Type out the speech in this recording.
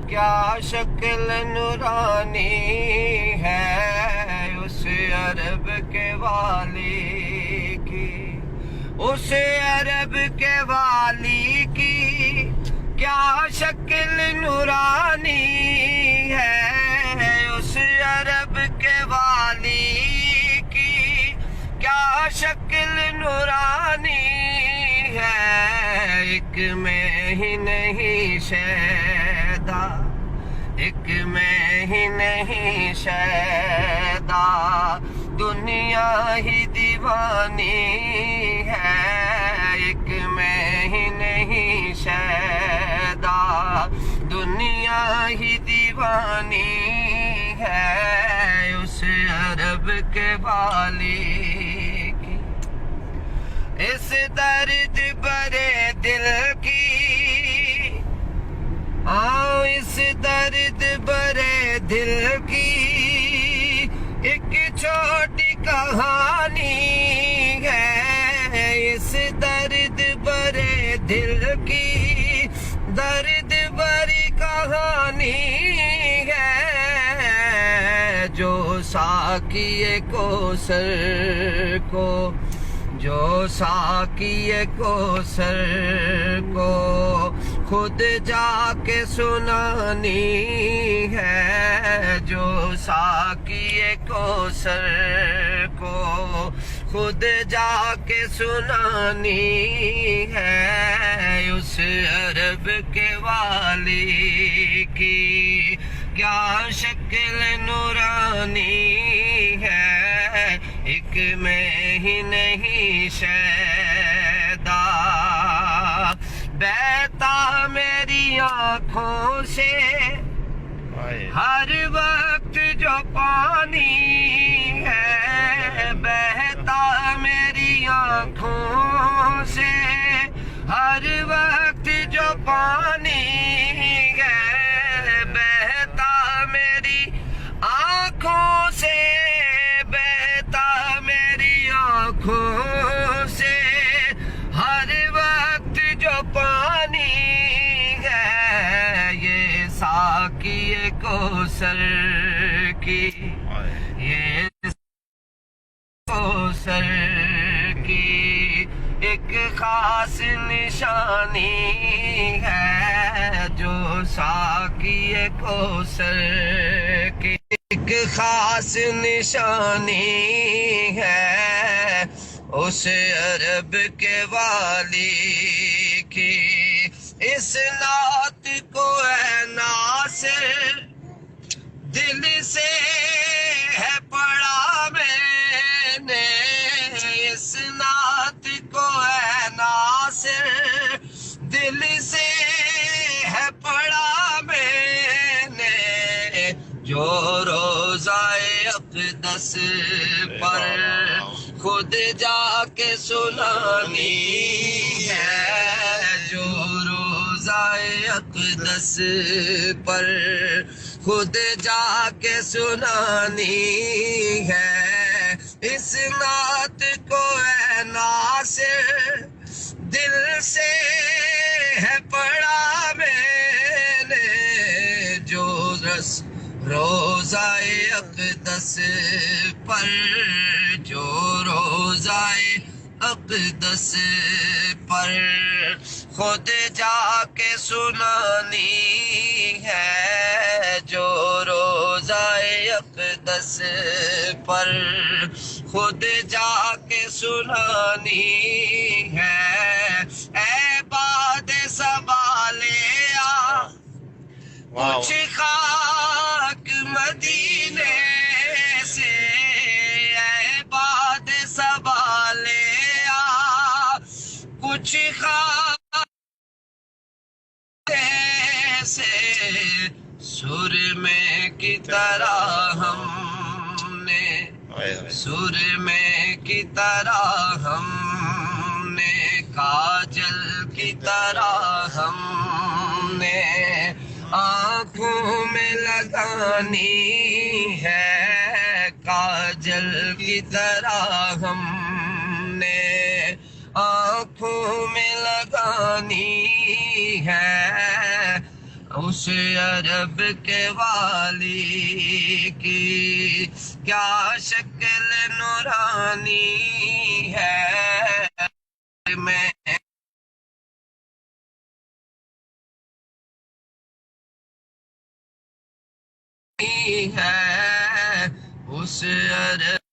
کیا شکل نورانی ہے اس عرب کے والی کی، اس عرب کے والی کی کیا شکل نورانی ہے، اس عرب کے والی کی کیا شکل نورانی ہے، ایک میں ہی نہیں شیدا، ایک میں ہی نہیں شیدا، دنیا ہی دیوانی ہے، ایک میں ہی نہیں شیدا، دنیا ہی دیوانی ہے اس عرب کے والی کی، اس درد برے دل کی، اس درد برے دل کی ایک چھوٹی کہانی ہے، اس درد برے دل کی درد بری کہانی ہے، جو ساقی کوثر کو، جو ساقی کوثر کو خود جا کے سنانی ہے، جو ساقی کوثر کو خود جا کے سنانی ہے، اس عرب کے والی کی کیا شکل نورانی ہے، ایک میں ہی نہیں شیدا، بہتا میری آنکھوں سے ہر وقت جو پانی ہے، بہتا میری آنکھوں سے ہر وقت جو پانی ہے، بہتا میری آنکھوں سے، بہتا میری آنکھوں سے ہر وقت جو پانی ہے، یہ ساقی کوثر کی، یہ کوثر کی ایک خاص نشانی ہے، جو ساقی کوثر کی ایک خاص نشانی ہے، اس عرب کے والی کی، اس نعت کو اے ناصر دل سے ہے پڑھا میں نے، اس نعت کو اے ناصر دل سے ہے پڑھا میں نے، جو روزہ اقدس پر خود جا کے سنانی ہے، جو روزہ اقدس پر خود جا کے سنانی ہے، اس نعت کو اے ناصر دل سے ہے پڑھا میں نے، جو روزہ اقدس پر، جو روزہ اقدس پر خود جا کے سنانی ہے، جو روزہ اقدس پر خود جا کے سنانی ہے، اے باد سوالے آ کچھ خاک مدینے سے، اے باد سوالے آ کچھ خاک سے، سر میں کی طرح ہم نے، سر میں کی طرح ہم نے، کاجل کی طرح ہم نے آنکھوں میں لگانی ہے، کاجل کی طرح ہم نے آنکھوں میں لگانی ہے، اس عرب کے والی کی کیا شکل نورانی ہے میں ہے اس عرب